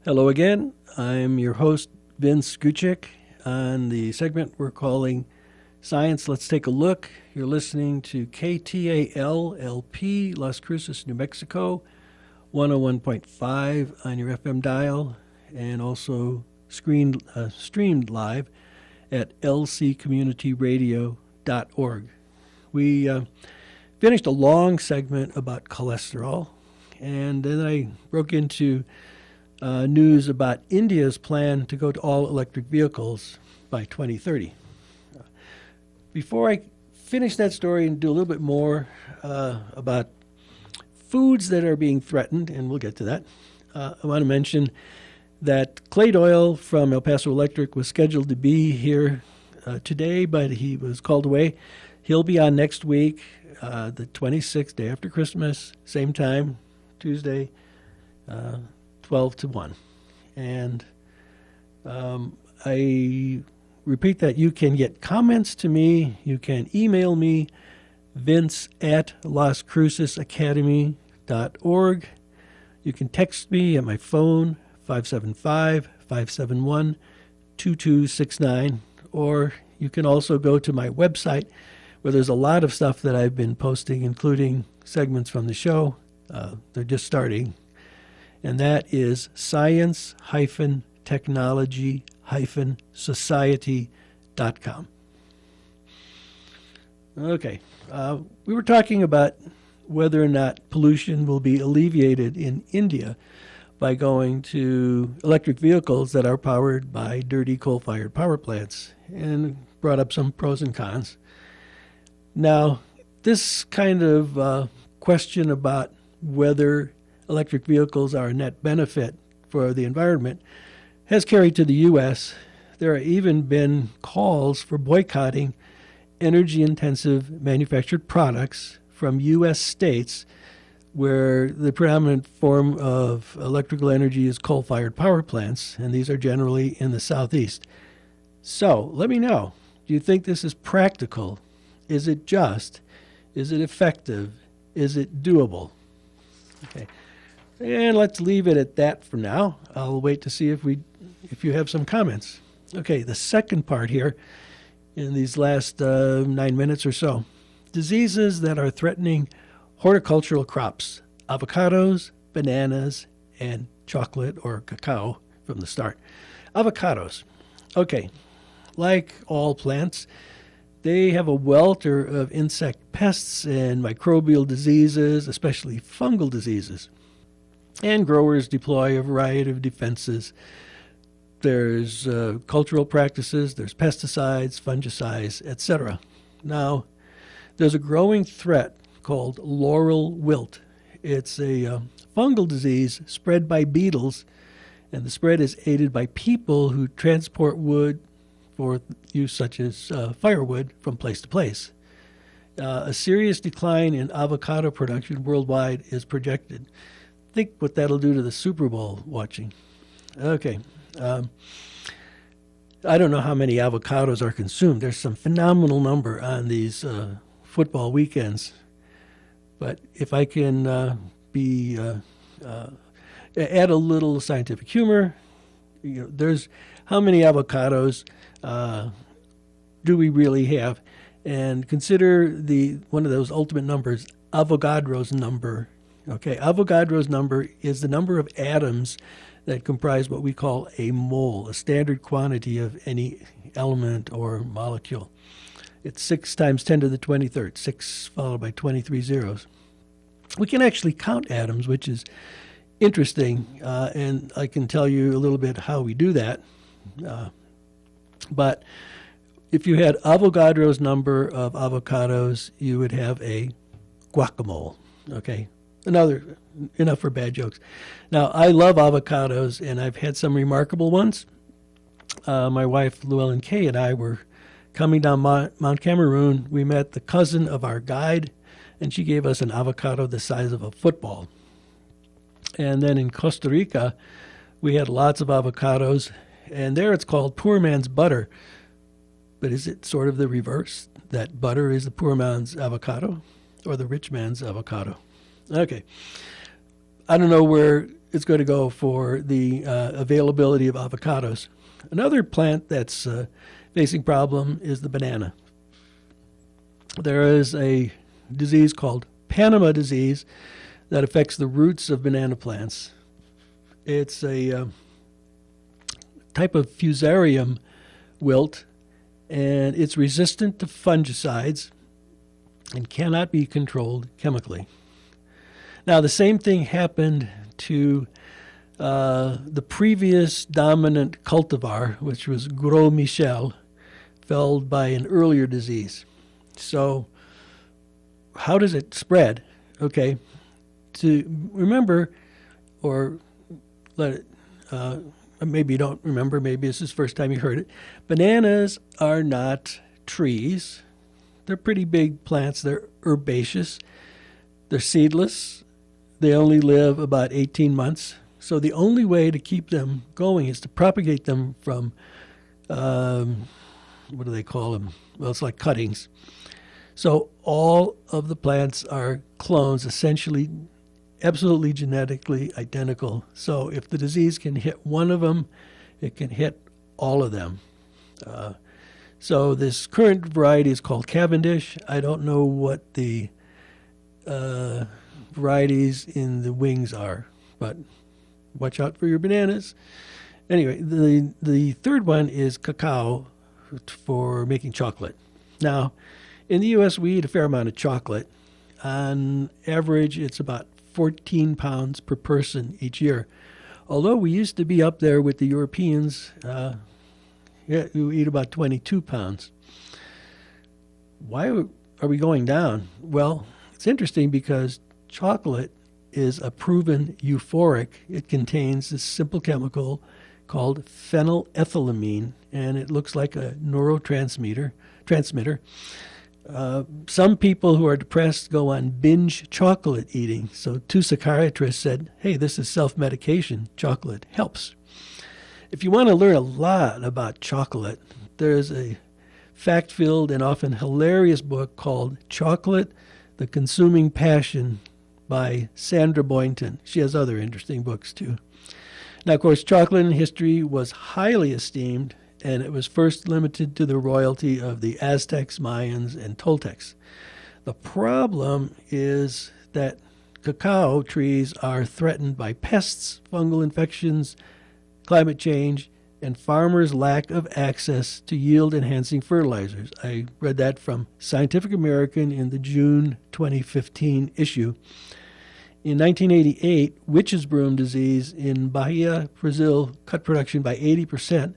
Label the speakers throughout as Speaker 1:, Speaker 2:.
Speaker 1: Hello again. I'm your host, Vince Gutschick, on the segment we're calling Science. Let's take a look. You're listening to KTAL LP, Las Cruces, New Mexico, 101.5 on your FM dial, and also streamed live at lccommunityradio.org. We finished a long segment about cholesterol, and then I broke into news about India's plan to go to all electric vehicles by 2030. Before I finish that story and do a little bit more about foods that are being threatened, and we'll get to that, I want to mention that Clay Doyle from El Paso Electric was scheduled to be here today, but he was called away. He'll be on next week, the 26th, day after Christmas, same time, Tuesday, 12 to 1. And I repeat that you can get comments to me. You can email me, Vince at LasCrucesAcademy.org. You can text me at my phone, 575-571-2269. Or you can also go to my website where there's a lot of stuff that I've been posting, including segments from the show. They're just starting. And that is science-technology-society.com. Okay, we were talking about whether or not pollution will be alleviated in India by going to electric vehicles that are powered by dirty coal-fired power plants, and brought up some pros and cons. Now, this kind of question about whether electric vehicles are a net benefit for the environment has carried to the U.S. There have even been calls for boycotting energy-intensive manufactured products from U.S. states where the predominant form of electrical energy is coal-fired power plants, and these are generally in the southeast. So, let me know. Do you think this is practical? Is it just? Is it effective? Is it doable? Okay. And let's leave it at that for now. I'll wait to see if you have some comments. Okay, the second part here in these last 9 minutes or so. Diseases that are threatening horticultural crops, avocados, bananas, and chocolate or cacao from the start. Avocados. Okay, like all plants, they have a welter of insect pests and microbial diseases, especially fungal diseases. And growers deploy a variety of defenses. There's cultural practices, there's pesticides, fungicides, etc. Now, there's a growing threat called laurel wilt. It's a fungal disease spread by beetles, and the spread is aided by people who transport wood for use such as firewood from place to place. A serious decline in avocado production worldwide is projected. Think what that'll do to the Super Bowl watching. Okay. I don't know how many avocados are consumed. There's some phenomenal number on these football weekends. But if I can add a little scientific humor, there's how many avocados do we really have? And consider one of those ultimate numbers, Avogadro's number. Okay, Avogadro's number is the number of atoms that comprise what we call a mole, a standard quantity of any element or molecule. It's 6 times 10 to the 23rd, 6 followed by 23 zeros. We can actually count atoms, which is interesting, and I can tell you a little bit how we do that. But if you had Avogadro's number of avocados, you would have a guacamole, okay? Enough for bad jokes. Now, I love avocados, and I've had some remarkable ones. My wife, Llewellyn Kay, and I were coming down Mount Cameroon. We met the cousin of our guide, and she gave us an avocado the size of a football. And then in Costa Rica, we had lots of avocados, and there it's called poor man's butter. But is it sort of the reverse, that butter is the poor man's avocado or the rich man's avocado? Okay. I don't know where it's going to go for the availability of avocados. Another plant that's facing problem is the banana. There is a disease called Panama disease that affects the roots of banana plants. It's a type of fusarium wilt, and it's resistant to fungicides and cannot be controlled chemically. Now, the same thing happened to the previous dominant cultivar, which was Gros Michel, felled by an earlier disease. So how does it spread? Okay, to remember, or let it, maybe you don't remember, maybe this is the first time you heard it, bananas are not trees. They're pretty big plants. They're herbaceous. They're seedless. They only live about 18 months. So the only way to keep them going is to propagate them from, what do they call them? Well, it's like cuttings. So all of the plants are clones, essentially, absolutely genetically identical. So if the disease can hit one of them, it can hit all of them. So this current variety is called Cavendish. I don't know what the varieties in the wings are, but watch out for your bananas. Anyway, the third one is cacao for making chocolate. Now, in the U.S., we eat a fair amount of chocolate. On average, it's about 14 pounds per person each year. Although we used to be up there with the Europeans, we eat about 22 pounds. Why are we going down? Well, it's interesting because chocolate is a proven euphoric. It contains this simple chemical called phenylethylamine, and it looks like a neurotransmitter. Some people who are depressed go on binge chocolate eating. So 2 psychiatrists said, hey, this is self-medication. Chocolate helps. If you want to learn a lot about chocolate, there's a fact-filled and often hilarious book called Chocolate, The Consuming Passion by Sandra Boynton. She has other interesting books, too. Now, of course, chocolate in history was highly esteemed, and it was first limited to the royalty of the Aztecs, Mayans, and Toltecs. The problem is that cacao trees are threatened by pests, fungal infections, climate change, and farmers' lack of access to yield-enhancing fertilizers. I read that from Scientific American in the June 2015 issue. In 1988, witch's broom disease in Bahia, Brazil, cut production by 80%,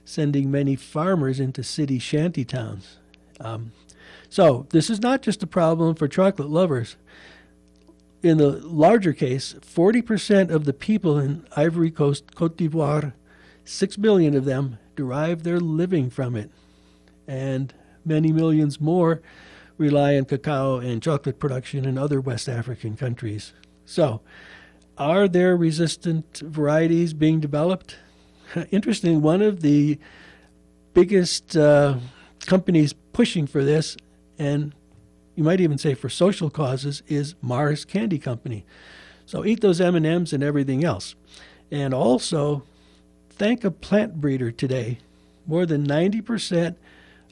Speaker 1: sending many farmers into city shanty towns. So this is not just a problem for chocolate lovers. In the larger case, 40% of the people in Ivory Coast, Cote d'Ivoire, 6 million of them derive their living from it. And many millions more rely on cacao and chocolate production in other West African countries. So, are there resistant varieties being developed? Interesting, one of the biggest companies pushing for this, and you might even say for social causes, is Mars Candy Company. So eat those M&Ms and everything else. And also, thank a plant breeder today. More than 90%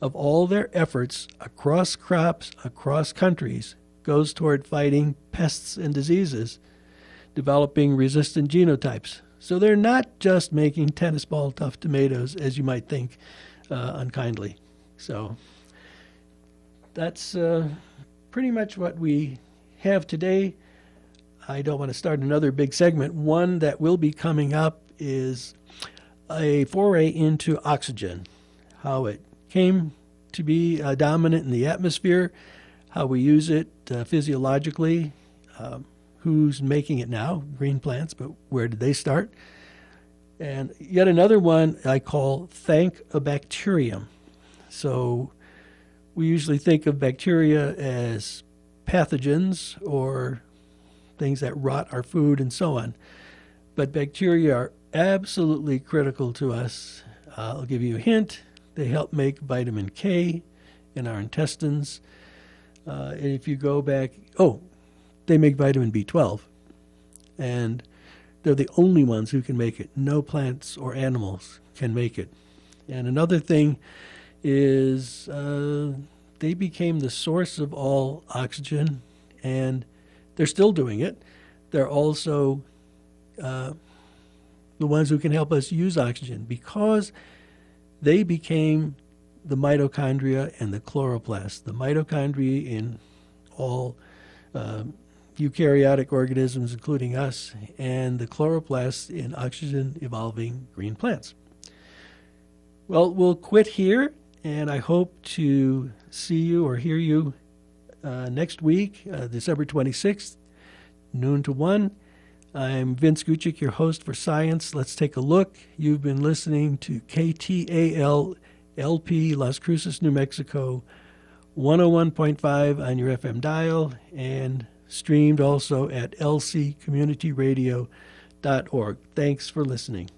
Speaker 1: of all their efforts across crops, across countries, goes toward fighting pests and diseases, developing resistant genotypes. So they're not just making tennis ball tough tomatoes, as you might think, unkindly. So that's pretty much what we have today. I don't want to start another big segment. One that will be coming up is a foray into oxygen, how it came to be dominant in the atmosphere, how we use it physiologically, who's making it now, green plants, but where did they start? And yet another one I call Thank a Bacterium. So we usually think of bacteria as pathogens or things that rot our food and so on. But bacteria are absolutely critical to us. I'll give you a hint. They help make vitamin K in our intestines. And if you go back, they make vitamin B12. and they're the only ones who can make it. No plants or animals can make it. And another thing is they became the source of all oxygen, and they're still doing it. They're also the ones who can help us use oxygen, because they became the mitochondria and the chloroplast. The mitochondria in all eukaryotic organisms, including us, and the chloroplast in oxygen-evolving green plants. Well, we'll quit here, and I hope to see you or hear you next week, December 26th, noon to 1. I'm Vince Gutschick, your host for Science. Let's take a look. You've been listening to KTAL LP, Las Cruces, New Mexico, 101.5 on your FM dial, and streamed also at lccommunityradio.org. Thanks for listening.